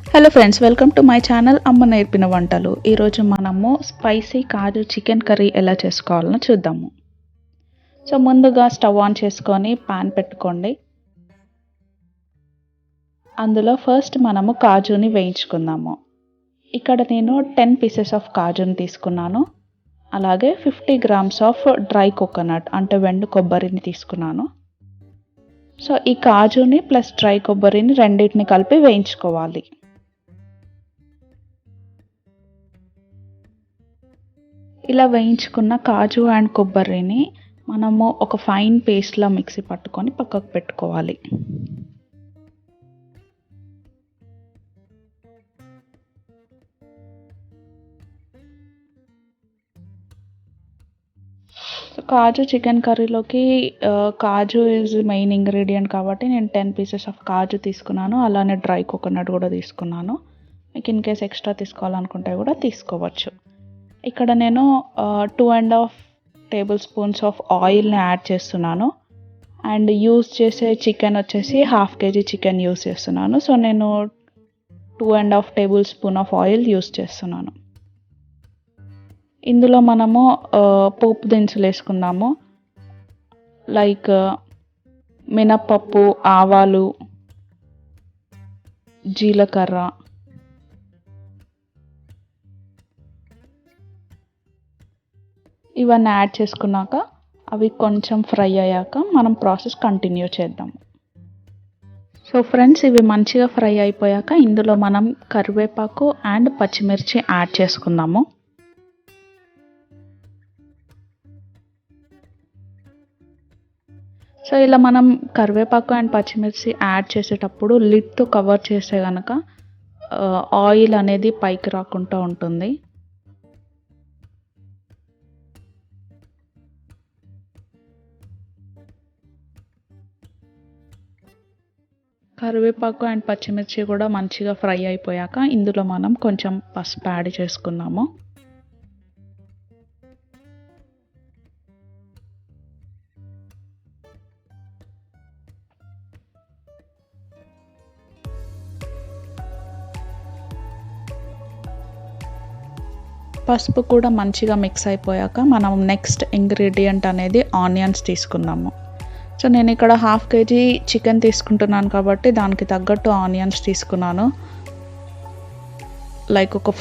Hello friends, welcome to my channel అమ్మ నేర్పిన వంటలు. ఈరోజు మనము స్పైసీ కాజు చికెన్ కర్రీ ఎలా చేసుకోవాలో చూద్దాము. సో ముందుగా స్టవ్ ఆన్ చేసుకొని పాన్ పెట్టుకోండి. అందులో ఫస్ట్ మనము కాజుని వేయించుకుందాము. ఇక్కడ నేను 10 పీసెస్ ఆఫ్ కాజుని తీసుకున్నాను. అలాగే 50 గ్రామ్స్ ఆఫ్ డ్రై కోకోనట్ అంటే వెండు కొబ్బరిని తీసుకున్నాను. సో ఈ కాజుని ప్లస్ డ్రై కొబ్బరిని రెండింటిని కలిపి వేయించుకోవాలి. ఇలా వేయించుకున్న కాజు అండ్ కొబ్బరిని మనము ఒక ఫైన్ పేస్ట్లా మిక్సీ పట్టుకొని పక్కకు పెట్టుకోవాలి. కాజు చికెన్ కర్రీలోకి కాజు ఈజ్ మెయిన్ ఇంగ్రీడియంట్ కాబట్టి నేను 10 పీసెస్ ఆఫ్ కాజు తీసుకున్నాను. అలానే డ్రై కోకోనట్ కూడా తీసుకున్నాను. మీకు ఇన్ కేస్ ఎక్స్ట్రా తీసుకోవాలనుకుంటే కూడా తీసుకోవచ్చు. ఇక్కడ నేను 2.5 టేబుల్ స్పూన్స్ ఆఫ్ ఆయిల్ని యాడ్ చేస్తున్నాను. అండ్ యూస్ చేసే చికెన్ వచ్చేసి 1/2 kg చికెన్ యూస్ చేస్తున్నాను. సో నేను 2.5 table spoon of oil use చేస్తున్నాను. ఇందులో మనము పోపు దినుసులు వేసుకుందాము. లైక్ మినప్పప్పు, ఆవాలు, జీలకర్ర, ఇవన్నీ యాడ్ చేసుకున్నాక అవి కొంచెం ఫ్రై అయ్యాక మనం ప్రాసెస్ కంటిన్యూ చేద్దాం. సో ఫ్రెండ్స్, ఇవి మంచిగా ఫ్రై అయిపోయాక ఇందులో మనం కరివేపాకు అండ్ పచ్చిమిర్చి యాడ్ చేసుకుందాము. సో ఇలా మనం కరివేపాకు అండ్ పచ్చిమిర్చి యాడ్ చేసేటప్పుడు లిడ్తో కవర్ చేస్తే కనుక ఆయిల్ అనేది పైకి రాకుండా ఉంటుంది. కరివేపాకు అండ్ పచ్చిమిర్చి కూడా మంచిగా ఫ్రై అయిపోయాక ఇందులో మనం కొంచెం పసుపు యాడ్ చేసుకుందాము. పసుపు కూడా మంచిగా మిక్స్ అయిపోయాక మనం నెక్స్ట్ ఇంగ్రీడియంట్ అనేది ఆనియన్స్ తీసుకుందాము. సో నేను ఇక్కడ 1/2 kg చికెన్ తీసుకుంటున్నాను కాబట్టి దానికి తగ్గట్టు ఆనియన్స్ తీసుకున్నాను. లైక్ ఒక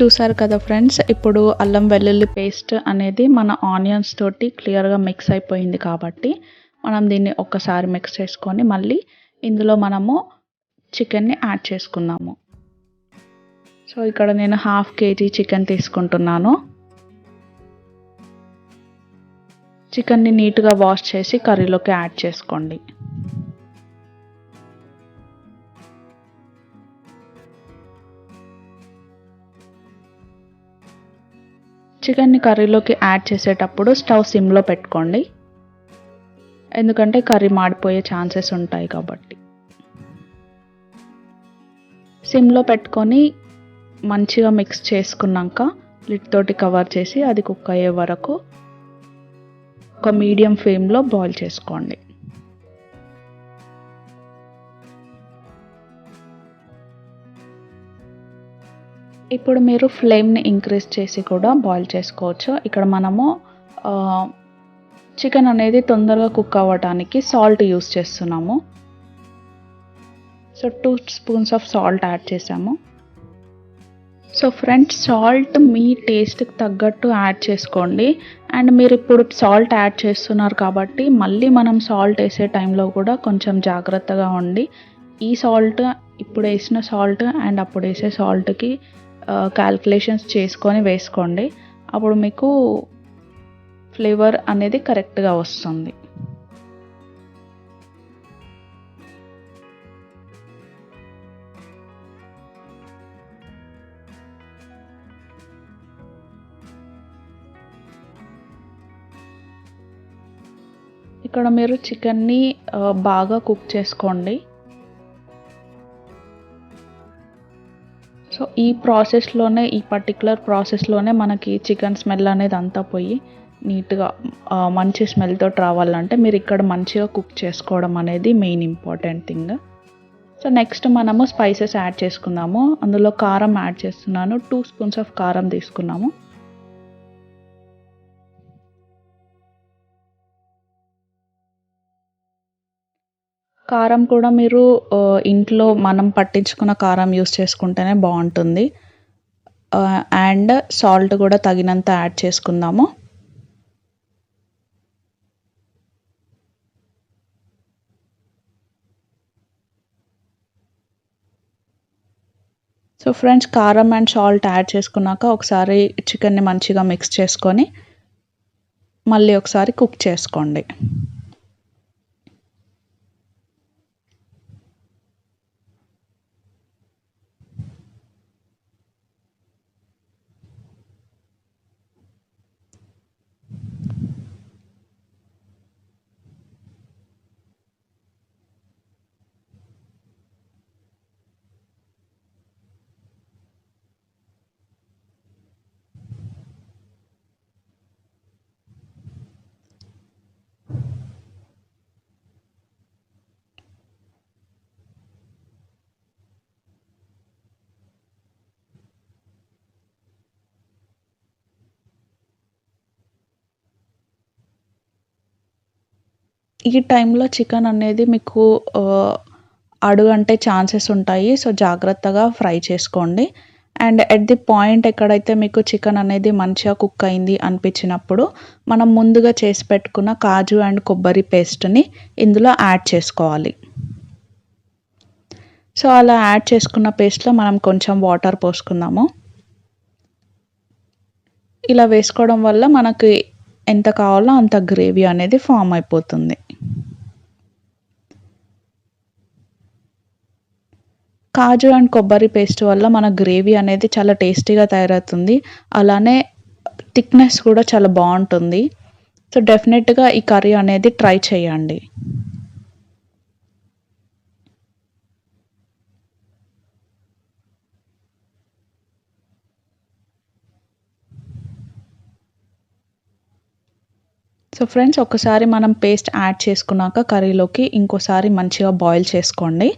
చూసారు కదా ఫ్రెండ్స్, ఇప్పుడు అల్లం వెల్లుల్లి పేస్ట్ అనేది మన ఆనియన్స్ తోటి క్లియర్గా మిక్స్ అయిపోయింది కాబట్టి మనం దీన్ని ఒక్కసారి మిక్స్ చేసుకొని మళ్ళీ ఇందులో మనము చికెన్ని యాడ్ చేసుకుందాము. సో ఇక్కడ నేను 1/2 kg చికెన్ తీసుకుంటున్నాను. చికెన్ని నీట్గా వాష్ చేసి కర్రీలోకి యాడ్ చేసుకోండి. చికెన్ని కర్రీలోకి యాడ్ చేసేటప్పుడు స్టవ్ సిమ్లో పెట్టుకోండి, ఎందుకంటే కర్రీ మాడిపోయే ఛాన్సెస్ ఉంటాయి కాబట్టి. సిమ్లో పెట్టుకొని మంచిగా మిక్స్ చేసుకున్నాక లిడ్ తోటి కవర్ చేసి అది కుక్ అయ్యే వరకు ఒక మీడియం ఫ్లేమ్లో బాయిల్ చేసుకోండి. ఇప్పుడు మీరు ఫ్లేమ్ని ఇంక్రీజ్ చేసి కూడా బాయిల్ చేసుకోవచ్చు. ఇక్కడ మనము చికెన్ అనేది తొందరగా కుక్ అవ్వడానికి సాల్ట్ యూస్ చేస్తున్నాము. So 2 spoons of salt add చేసాము. సో ఫ్రెండ్స్, సాల్ట్ మీ టేస్ట్కి తగ్గట్టు యాడ్ చేసుకోండి. అండ్ మీరు ఇప్పుడు సాల్ట్ యాడ్ చేస్తున్నారు కాబట్టి మళ్ళీ మనం సాల్ట్ వేసే టైంలో కూడా కొంచెం జాగ్రత్తగా ఉండి ఈ సాల్ట్ ఇప్పుడు వేసిన సాల్ట్ అండ్ అప్పుడు వేసే సాల్ట్కి క్యాల్కులేషన్స్ చేసుకొని వేసుకోండి. అప్పుడు మీకు ఫ్లేవర్ అనేది కరెక్ట్గా వస్తుంది. ఇక్కడ మీరు చికెన్ని బాగా కుక్ చేసుకోండి. సో ఈ ప్రాసెస్లోనే, ఈ పర్టికులర్ ప్రాసెస్లోనే మనకి చికెన్ స్మెల్ అనేది అంతా పోయి నీట్గా మంచి స్మెల్ తోటి రావాలంటే మీరు ఇక్కడ మంచిగా కుక్ చేసుకోవడం అనేది main important thing. So next మనము స్పైసెస్ యాడ్ చేసుకుందాము. అందులో కారం యాడ్ చేస్తున్నాను. 2 స్పూన్స్ ఆఫ్ కారం తీసుకున్నాము. కారం కూడా మీరు ఇంట్లో మనం పట్టించుకున్న కారం యూస్ చేసుకుంటేనే బాగుంటుంది. అండ్ సాల్ట్ కూడా తగినంత యాడ్ చేసుకుందాము. సో ఫ్రెండ్స్, కారం అండ్ సాల్ట్ యాడ్ చేసుకున్నాక ఒకసారి చికెన్ని మంచిగా మిక్స్ చేసుకొని మళ్ళీ ఒకసారి కుక్ చేసుకోండి. ఈ టైంలో చికెన్ అనేది మీకు అడుగంటే ఛాన్సెస్ ఉంటాయి. సో జాగ్రత్తగా ఫ్రై చేసుకోండి. అండ్ ఎట్ ది పాయింట్ ఎక్కడైతే మీకు చికెన్ అనేది మంచిగా కుక్ అయింది అనిపించినప్పుడు మనం ముందుగా చేసి పెట్టుకున్న కాజు అండ్ కొబ్బరి పేస్ట్ని ఇందులో యాడ్ చేసుకోవాలి. సో అలా యాడ్ చేసుకున్న పేస్ట్లో మనం కొంచెం వాటర్ పోసుకుందాము. ఇలా వేసుకోవడం వల్ల మనకి ఎంత కావాలో అంత గ్రేవీ అనేది ఫామ్ అయిపోతుంది. కాజు అండ్ కొబ్బరి పేస్ట్ వల్ల మన గ్రేవీ అనేది చాలా టేస్టీగా తయారవుతుంది. అలానే థిక్నెస్ కూడా చాలా బాగుంటుంది. సో డెఫినెట్గా ఈ కర్రీ అనేది ట్రై చేయండి. సో ఫ్రెండ్స్, ఒకసారి మనం పేస్ట్ యాడ్ చేసుకున్నాక కర్రీలోకి ఇంకోసారి మంచిగా బాయిల్ చేసుకోండి.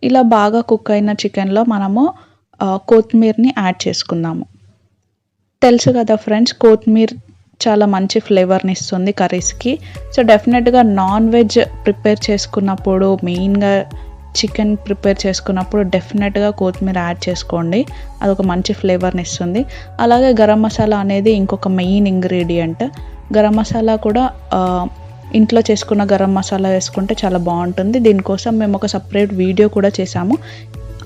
ఇలా బాగా కుక్ అయిన చికెన్లో మనము కొత్తిమీరని యాడ్ చేసుకుందాము. తెలుసు కదా ఫ్రెండ్స్, కొత్తిమీర చాలా మంచి ఫ్లేవర్ని ఇస్తుంది కర్రీస్కి. సో డెఫినెట్గా నాన్ వెజ్ ప్రిపేర్ చేసుకున్నప్పుడు, మెయిన్గా చికెన్ ప్రిపేర్ చేసుకున్నప్పుడు డెఫినెట్గా కొత్తిమీర యాడ్ చేసుకోండి. అదొక మంచి ఫ్లేవర్ని ఇస్తుంది. అలాగే గరం మసాలా అనేది ఇంకొక మెయిన్ ఇంగ్రీడియంట్. గరం మసాలా కూడా ఇంట్లో చేసుకున్న గరం మసాలా వేసుకుంటే చాలా బాగుంటుంది. దీనికోసం మేము ఒక సపరేట్ వీడియో కూడా చేసాము.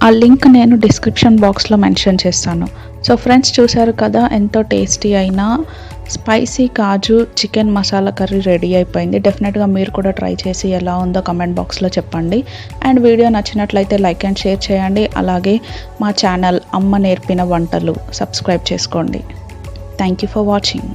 ఆ లింక్ నేను డిస్క్రిప్షన్ బాక్స్లో మెన్షన్ చేస్తాను. సో ఫ్రెండ్స్, చూసారు కదా, ఎంతో టేస్టీ అయిన స్పైసీ కాజు చికెన్ మసాలా కర్రీ రెడీ అయిపోయింది. డెఫినెట్గా మీరు కూడా ట్రై చేసి ఎలా ఉందో కమెంట్ బాక్స్లో చెప్పండి. అండ్ వీడియో నచ్చినట్లయితే లైక్ అండ్ షేర్ చేయండి. అలాగే మా ఛానల్ అమ్మ నేర్పిన వంటలు సబ్స్క్రైబ్ చేసుకోండి. Thank you for watching.